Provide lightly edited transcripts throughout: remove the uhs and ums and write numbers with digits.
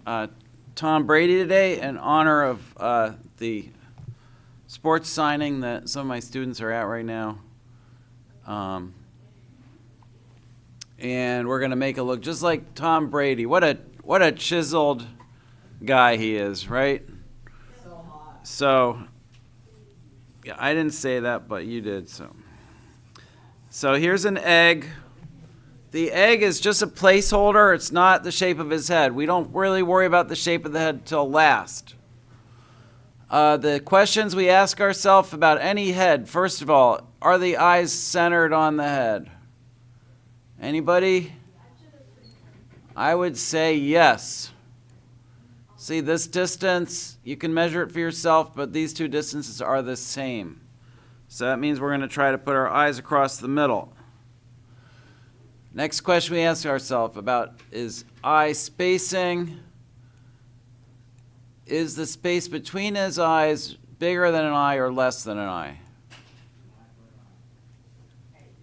Tom Brady today in honor of the sports signing that some of my students are at right now. And we're going to make it look just like Tom Brady. What a chiseled guy he is, right? So hot. So, yeah, I didn't say that, but you did. So here's an egg. The egg is just a placeholder. It's not the shape of his head. We don't really worry about the shape of the head till last. The questions we ask ourselves about any head, first of all, are the eyes centered on the head? Anybody? I would say yes. See, this distance, you can measure it for yourself, but these two distances are the same. So that means we're going to try to put our eyes across the middle. Next question we ask ourselves about is eye spacing. Is the space between his eyes bigger than an eye or less than an eye?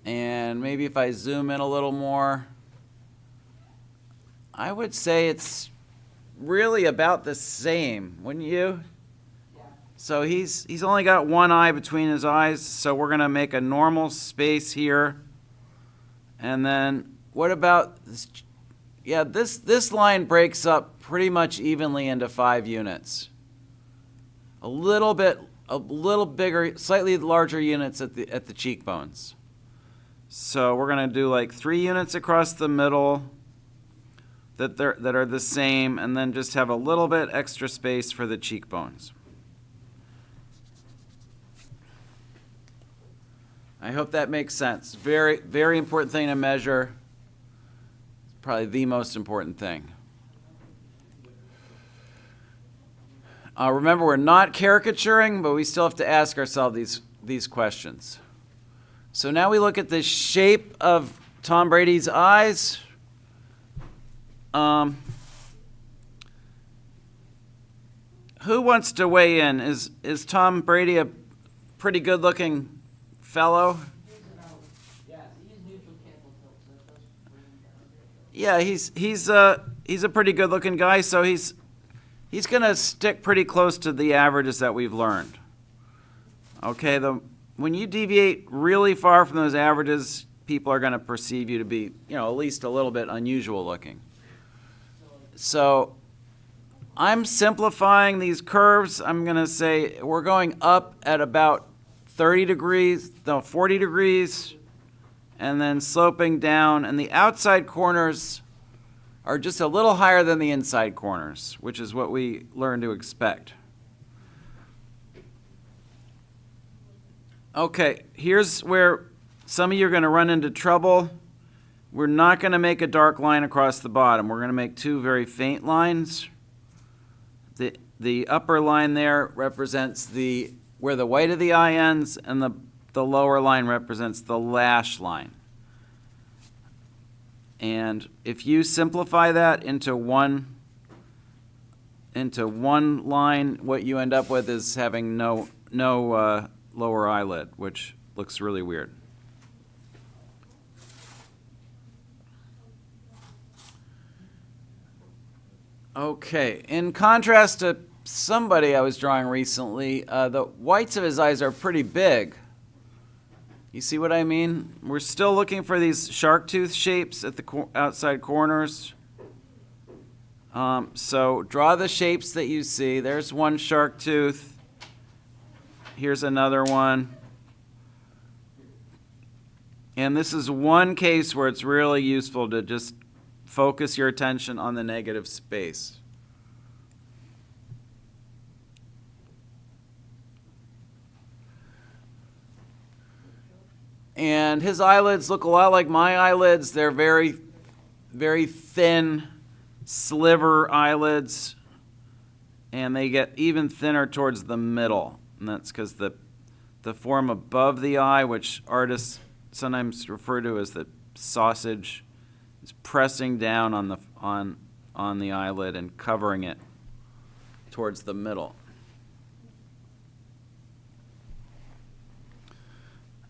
And maybe if I zoom in a little more, I would say it's really about the same, wouldn't you? Yeah. So he's only got one eye between his eyes, so we're going to make a normal space here. And then what about this? Yeah, this line breaks up pretty much evenly into 5 units. A little bigger, slightly larger units at the cheekbones. So we're going to do like 3 units across the middle that are the same, and then just have a little bit extra space for the cheekbones. I hope that makes sense. Very, very important thing to measure. It's probably the most important thing. Remember, we're not caricaturing, but we still have to ask ourselves these questions. So now we look at the shape of Tom Brady's eyes. Who wants to weigh in? Is Tom Brady a pretty good-looking fellow? Yeah, he's a pretty good-looking guy, so he's going to stick pretty close to the averages that we've learned. Okay, when you deviate really far from those averages, people are going to perceive you to be, at least a little bit unusual looking. So I'm simplifying these curves. I'm going to say we're going up at about 40 degrees, and then sloping down. And the outside corners are just a little higher than the inside corners, which is what we learn to expect. Okay, here's where some of you are going to run into trouble. We're not going to make a dark line across the bottom. We're going to make 2 very faint lines. The upper line there represents where the white of the eye ends, and the lower line represents the lash line. And if you simplify that into one line, what you end up with is having no lower eyelid, which looks really weird. Okay, in contrast to somebody I was drawing recently, the whites of his eyes are pretty big. You see what I mean? We're still looking for these shark tooth shapes at the outside corners. So draw the shapes that you see. There's one shark tooth. Here's another one. And this is one case where it's really useful to just focus your attention on the negative space. And his eyelids look a lot like my eyelids. They're very, very thin sliver eyelids, and they get even thinner towards the middle. And that's because the form above the eye, which artists sometimes refer to as the sausage, is pressing down on the eyelid and covering it towards the middle.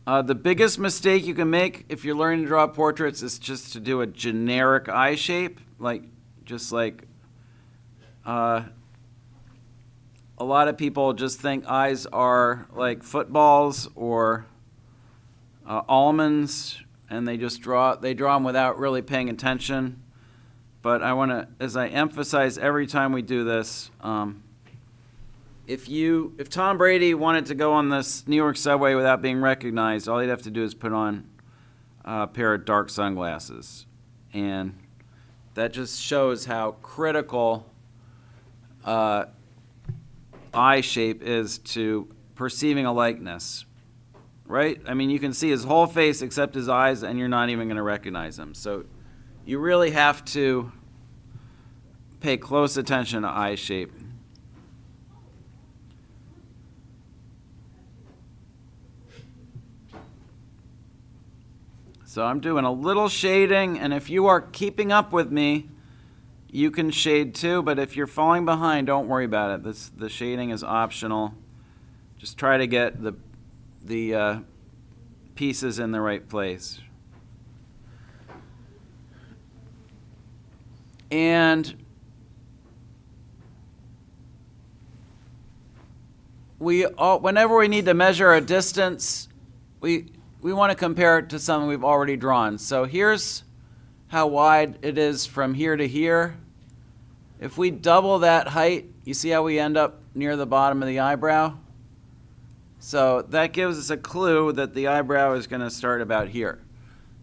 The biggest mistake you can make if you're learning to draw portraits is just to do a generic eye shape, just like A lot of people just think eyes are like footballs or almonds, and they draw them without really paying attention. But I want to, as I emphasize every time we do this, if Tom Brady wanted to go on this New York subway without being recognized, all he'd have to do is put on a pair of dark sunglasses. And that just shows how critical eye shape is to perceiving a likeness, right? I mean, you can see his whole face except his eyes, and you're not even going to recognize him. So you really have to pay close attention to eye shape. So I'm doing a little shading, and if you are keeping up with me, you can shade too, but if you're falling behind, don't worry about it. The shading is optional. Just try to get the pieces in the right place. And whenever we need to measure a distance, we want to compare it to something we've already drawn. So here's how wide it is from here to here. If we double that height, you see how we end up near the bottom of the eyebrow? So that gives us a clue that the eyebrow is going to start about here.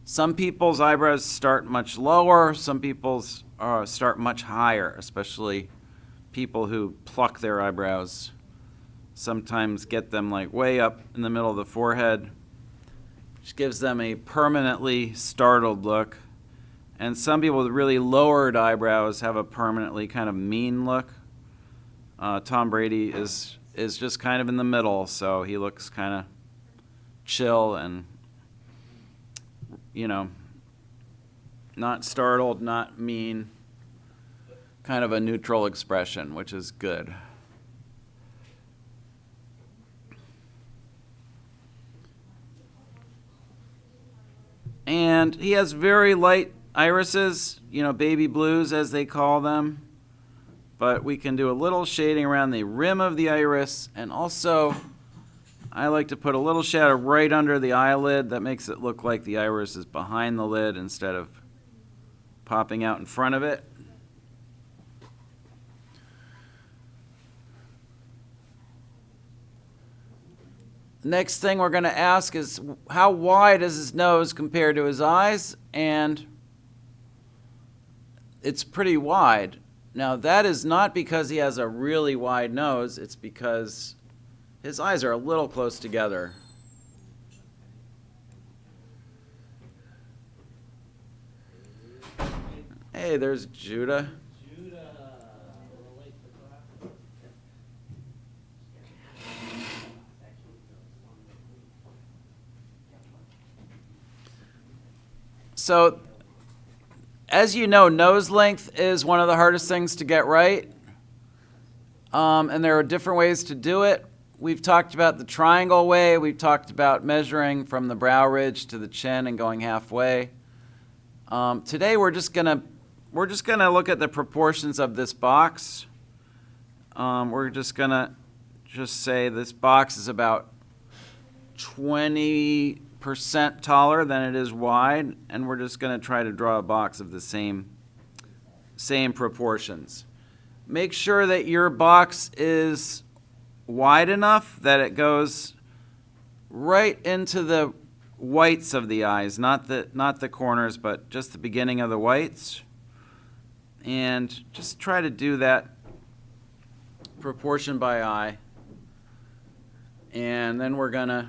Some people's eyebrows start much lower, some people's start much higher, especially people who pluck their eyebrows. Sometimes get them like way up in the middle of the forehead, which gives them a permanently startled look. And some people with really lowered eyebrows have a permanently kind of mean look. Tom Brady is just kind of in the middle, so he looks kind of chill and, not startled, not mean, kind of a neutral expression, which is good. And he has very light irises, baby blues as they call them. But we can do a little shading around the rim of the iris, and also I like to put a little shadow right under the eyelid. That makes it look like the iris is behind the lid instead of popping out in front of it. Next thing we're going to ask is how wide is his nose compared to his eyes, and it's pretty wide. Now that is not because he has a really wide nose, it's because his eyes are a little close together. Hey, there's Judah. So, as you know, nose length is one of the hardest things to get right. And there are different ways to do it. We've talked about the triangle way. We've talked about measuring from the brow ridge to the chin and going halfway. Today we're just gonna look at the proportions of this box. We're just gonna say this box is about 20% taller than it is wide, and we're just going to try to draw a box of the same proportions. Make sure that your box is wide enough that it goes right into the whites of the eyes, not the corners, but just the beginning of the whites. And just try to do that proportion by eye. And then we're going to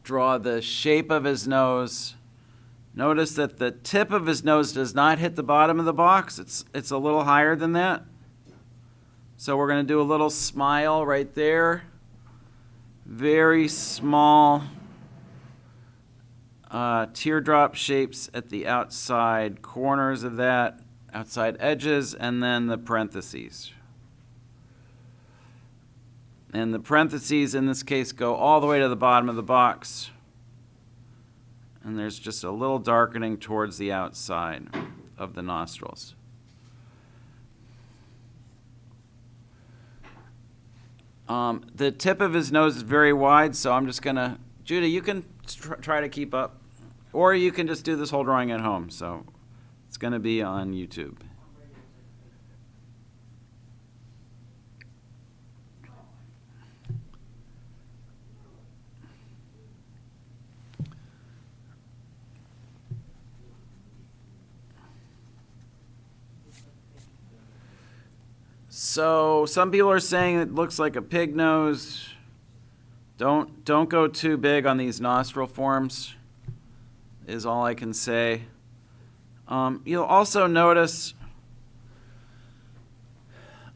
draw the shape of his nose. Notice that the tip of his nose does not hit the bottom of the box. It's a little higher than that. So we're going to do a little smile right there. Very small teardrop shapes at the outside corners of that, outside edges, and then the parentheses. And the parentheses in this case go all the way to the bottom of the box. And there's just a little darkening towards the outside of the nostrils. The tip of his nose is very wide, so I'm just gonna, Judy, you can try to keep up, or you can just do this whole drawing at home. So it's gonna be on YouTube. So some people are saying it looks like a pig nose. Don't go too big on these nostril forms, is all I can say. You'll also notice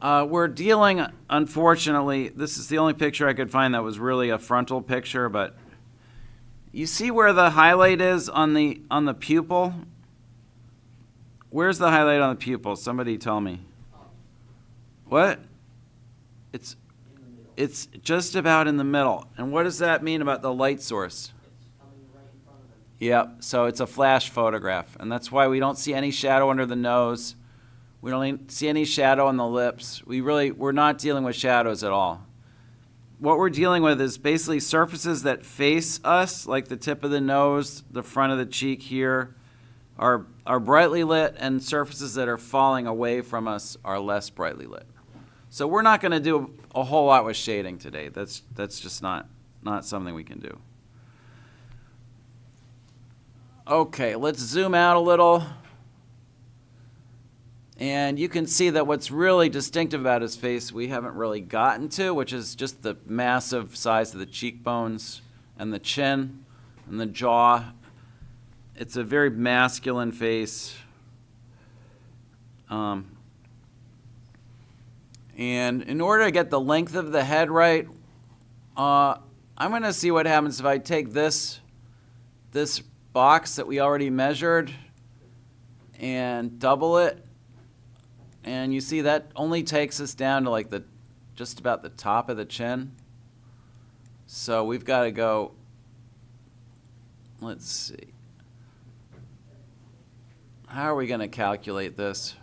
we're dealing, unfortunately, this is the only picture I could find that was really a frontal picture, but you see where the highlight is on the pupil? Where's the highlight on the pupil? Somebody tell me. What? It's just about in the middle. And what does that mean about the light source? It's coming right in front of them. Yep, so it's a flash photograph. And that's why we don't see any shadow under the nose. We don't see any shadow on the lips. We're not dealing with shadows at all. What we're dealing with is basically surfaces that face us, like the tip of the nose, the front of the cheek here, are brightly lit, and surfaces that are falling away from us are less brightly lit. So we're not going to do a whole lot with shading today. That's just not something we can do. Okay, let's zoom out a little. And you can see that what's really distinctive about his face we haven't really gotten to, which is just the massive size of the cheekbones and the chin and the jaw. It's a very masculine face. And in order to get the length of the head right, I'm going to see what happens if I take this box that we already measured and double it. And you see that only takes us down to like just about the top of the chin. So we've got to go, let's see. How are we going to calculate this?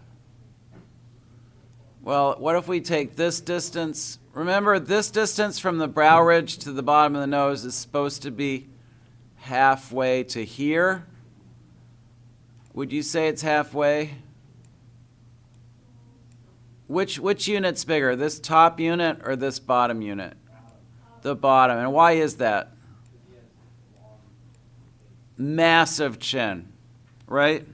Well, what if we take this distance? Remember, this distance from the brow ridge to the bottom of the nose is supposed to be halfway to here. Would you say it's halfway? Which unit's bigger, this top unit or this bottom unit? The bottom. And why is that? Massive chin, right?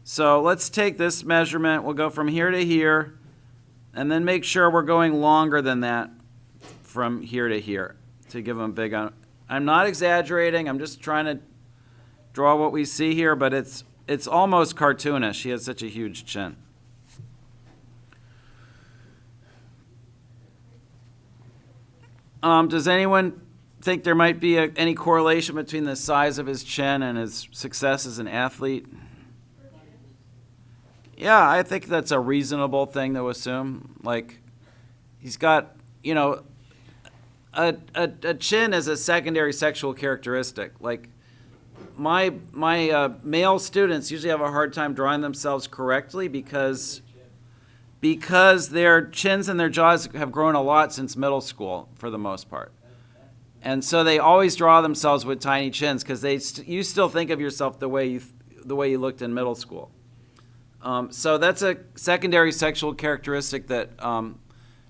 So let's take this measurement. We'll go from here to here, and then make sure we're going longer than that from here to here to give them a big. I'm not exaggerating. I'm just trying to draw what we see here, but it's almost cartoonish. He has such a huge chin. Does anyone think there might be any correlation between the size of his chin and his success as an athlete? Yeah, I think that's a reasonable thing to assume. Like, he's got, a chin as a secondary sexual characteristic. Like, my male students usually have a hard time drawing themselves correctly because their chins and their jaws have grown a lot since middle school, for the most part. And so they always draw themselves with tiny chins because you still think of yourself the way you looked in middle school. So that's a secondary sexual characteristic that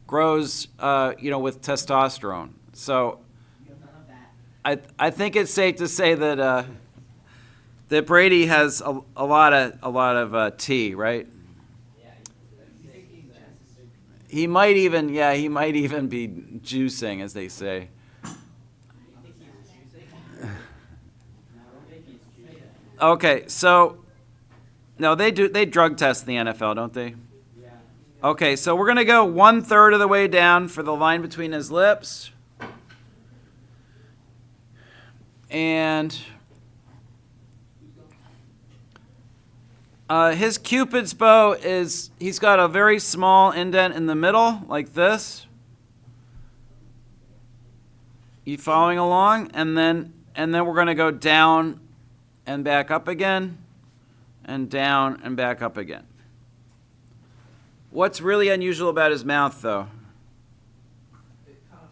grows, with testosterone. So I think it's safe to say that that Brady has a lot of T, right? He might even be juicing, as they say. Okay, so no, they drug test in the NFL, don't they? Okay, so we're gonna go 1/3 of the way down for the line between his lips, and his Cupid's bow he's got a very small indent in the middle, like this. You following along? And then we're going to go down and back up again, and down and back up again. What's really unusual about his mouth, though? It kind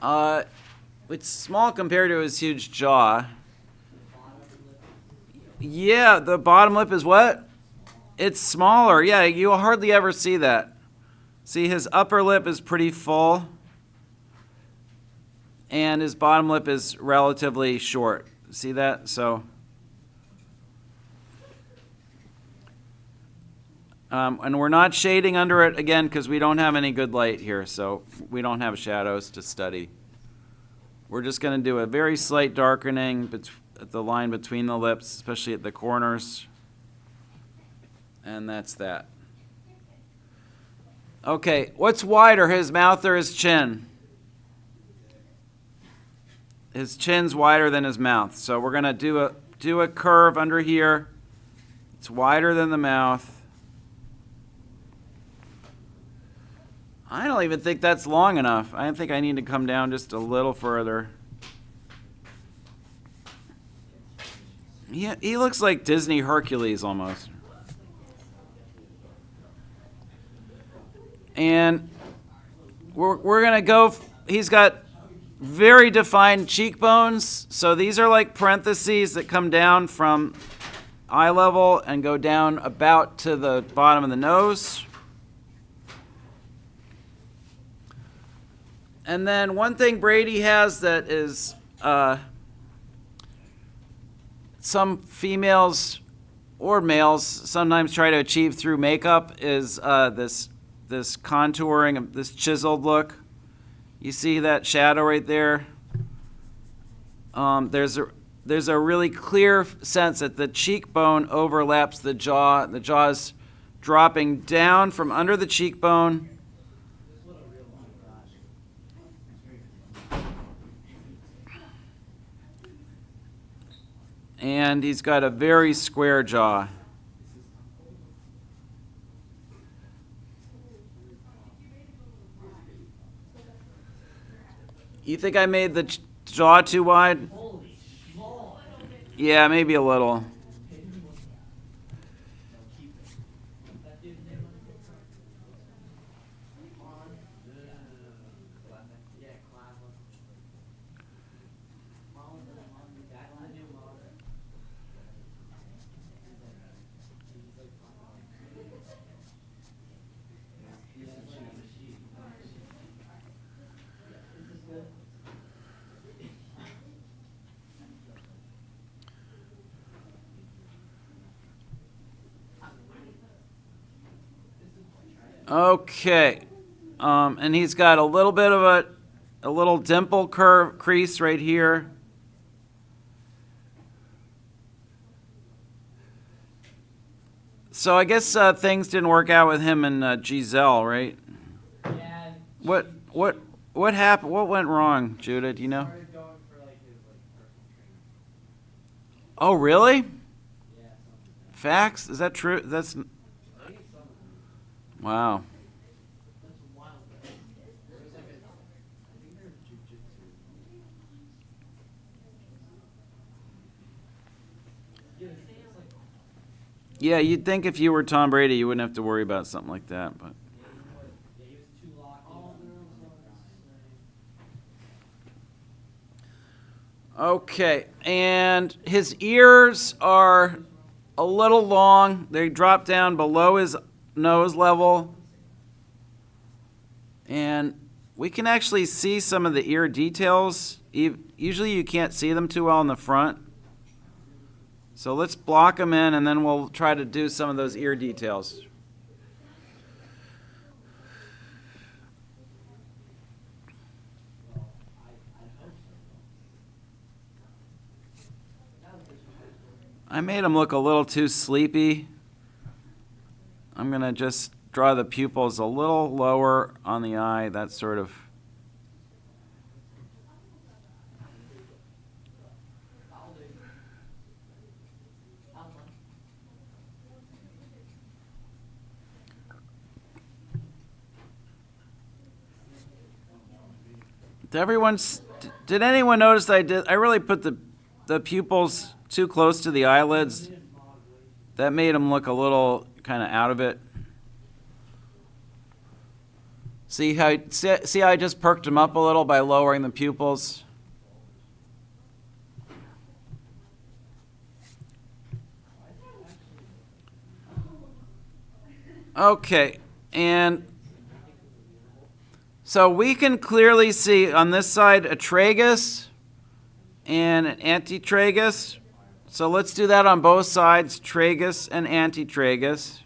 It's small compared to his huge jaw. Yeah, the bottom lip is what? It's smaller. Yeah, you'll hardly ever see that. See, his upper lip is pretty full, and his bottom lip is relatively short. See that? So, and we're not shading under it again because we don't have any good light here, so we don't have shadows to study. We're just going to do a very slight darkening at the line between the lips, especially at the corners. And that's that. Okay, what's wider, his mouth or his chin? His chin's wider than his mouth. So we're going to do a curve under here. It's wider than the mouth. I don't even think that's long enough. I think I need to come down just a little further. He looks like Disney Hercules almost. And we're going to go, he's got very defined cheekbones. So these are like parentheses that come down from eye level and go down about to the bottom of the nose. And then one thing Brady has that is some females or males sometimes try to achieve through makeup is this contouring of this chiseled look. You see that shadow right there? There's a really clear sense that the cheekbone overlaps the jaw. The jaw's dropping down from under the cheekbone. And he's got a very square jaw. You think I made the jaw too wide? Yeah, maybe a little. Okay, and he's got a little bit of a little dimple crease right here. So I guess things didn't work out with him and Giselle, right? Yeah. What happened? What went wrong, Judah? Do you know? Started going for like his personal trainer. Oh, really? Yeah, something like that. Facts? Is that true? That's I think it's something. wow. That's wild. There's like I think they're jujitsu. Yeah, it's like Yeah, you'd think if you were Tom Brady, you wouldn't have to worry about something like that, but. yeah, he was too locked in. Okay, and his ears are a little long. They drop down below his nose level. And we can actually see some of the ear details. Usually you can't see them too well in the front. So let's block them in, and then we'll try to do some of those ear details. I made him look a little too sleepy. I'm going to just draw the pupils a little lower on the eye, that sort of. Did anyone notice I really put the pupils too close to the eyelids? That made them look a little kind of out of it. See how I just perked him up a little by lowering the pupils? Okay, and so we can clearly see on this side a tragus and an antitragus. So let's do that on both sides, tragus and antitragus.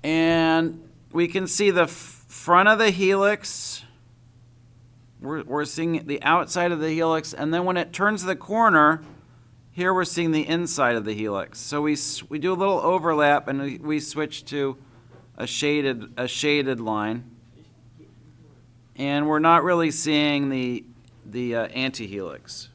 And we can see the front of the helix. We're seeing the outside of the helix, and then when it turns the corner, here we're seeing the inside of the helix. So we do a little overlap, and we switch to a shaded line, and we're not really seeing the antihelix.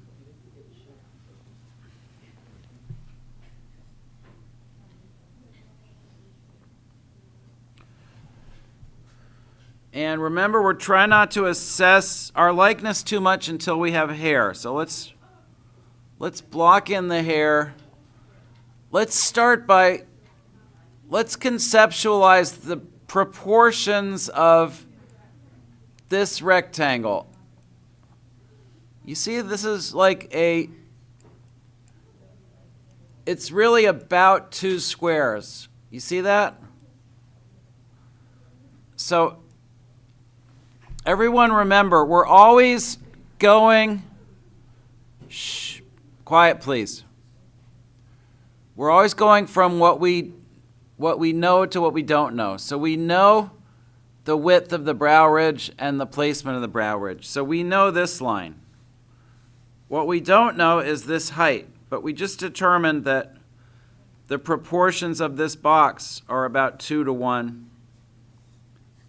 And remember, we're trying not to assess our likeness too much until we have hair. So let's block in the hair. Let's start by, let's conceptualize the proportions of this rectangle. You see, this is like it's really about 2 squares. You see that? So everyone remember, we're always going, shh, quiet please. We're always going from what we know to what we don't know. So we know the width of the brow ridge and the placement of the brow ridge. So we know this line. What we don't know is this height, but we just determined that the proportions of this box are about 2 to 1.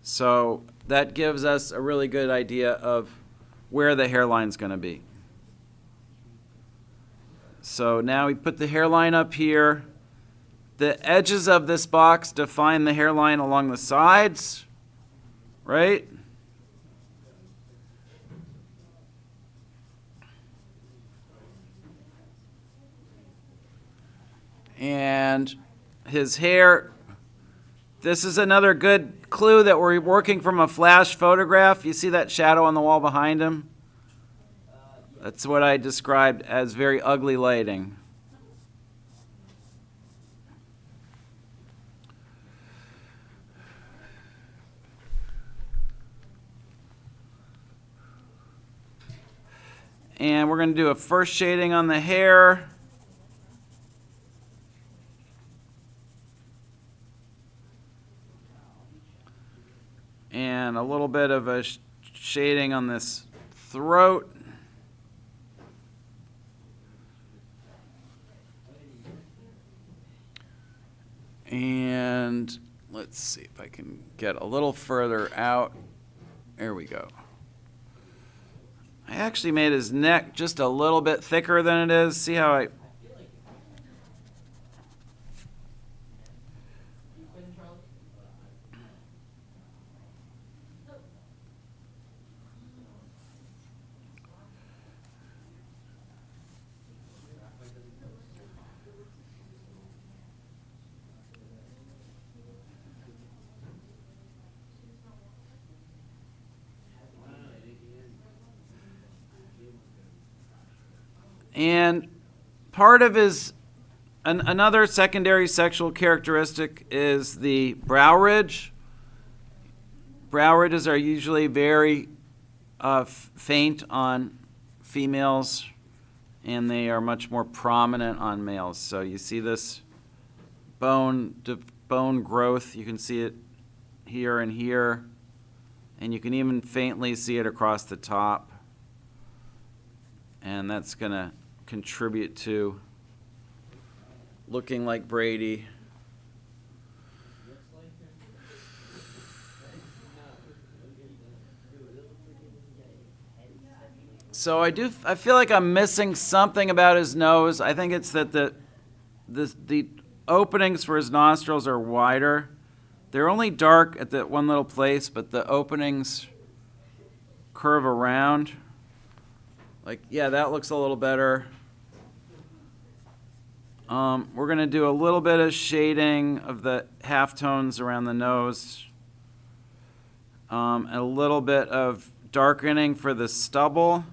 So that gives us a really good idea of where the hairline's going to be. So now we put the hairline up here. The edges of this box define the hairline along the sides, right? And his hair, this is another good clue that we're working from a flash photograph. You see that shadow on the wall behind him? That's what I described as very ugly lighting. And we're going to do a first shading on the hair. And a little bit of a shading on this throat. And let's see if I can get a little further out. There we go. I actually made his neck just a little bit thicker than it is. See how I... And part of his, another secondary sexual characteristic is the brow ridge. Brow ridges are usually very faint on females, and they are much more prominent on males. So you see this bone growth. You can see it here and here, and you can even faintly see it across the top. And that's going to contribute to looking like Brady. So I feel like I'm missing something about his nose. I think it's that the openings for his nostrils are wider. They're only dark at that one little place, but the openings curve around. Like, yeah, that looks a little better. We're going to do a little bit of shading of the halftones around the nose. A little bit of darkening for the stubble.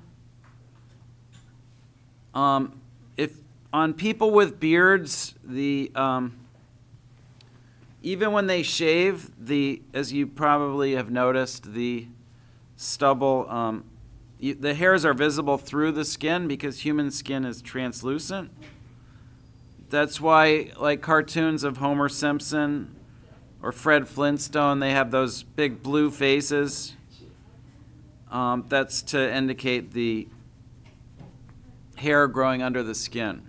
If on people with beards, even when they shave, as you probably have noticed, the stubble, the hairs are visible through the skin because human skin is translucent. That's why, like cartoons of Homer Simpson or Fred Flintstone, they have those big blue faces. That's to indicate the hair growing under the skin.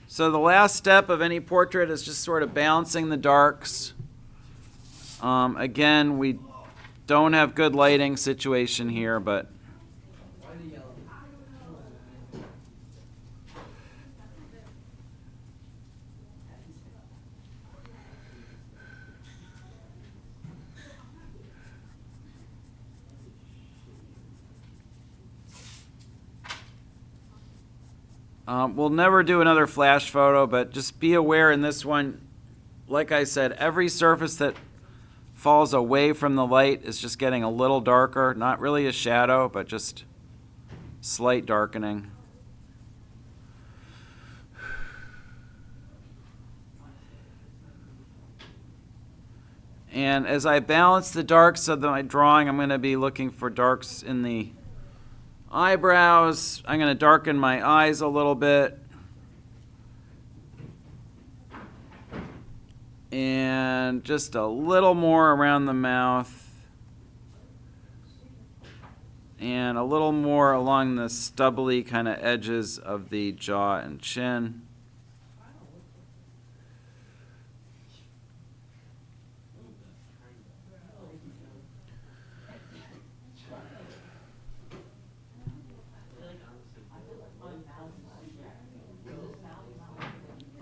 So the last step of any portrait is just sort of balancing the darks. Again, we don't have good lighting situation here, but we'll never do another flash photo, but just be aware in this one, like I said, every surface that falls away from the light is just getting a little darker. Not really a shadow, but just slight darkening. And as I balance the darks of my drawing, I'm going to be looking for darks in the eyebrows. I'm going to darken my eyes a little bit. And just a little more around the mouth. And a little more along the stubbly kind of edges of the jaw and chin.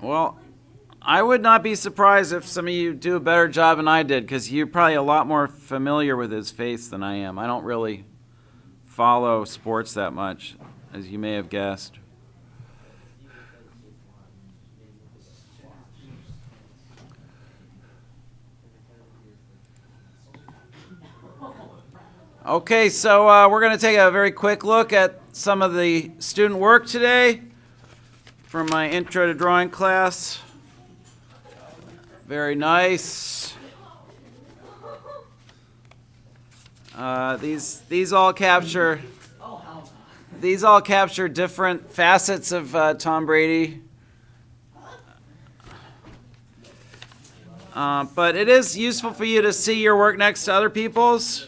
Well, I would not be surprised if some of you do a better job than I did, because you're probably a lot more familiar with his face than I am. I don't really follow sports that much, as you may have guessed. Okay, so we're going to take a very quick look at some of the student work today from my intro to drawing class. Very nice. These all capture different facets of Tom Brady. But it is useful for you to see your work next to other people's.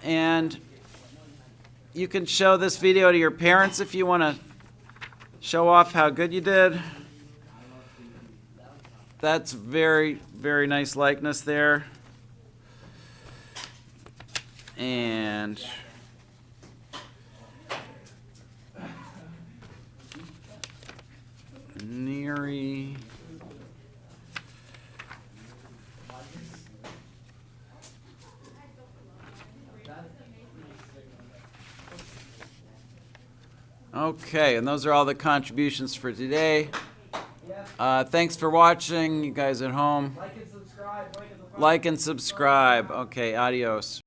And you can show this video to your parents if you want to show off how good you did. That's very, very nice likeness there. And Neary. Okay, and those are all the contributions for today. Thanks for watching, you guys at home. Like and subscribe. Like and subscribe. Okay, adios.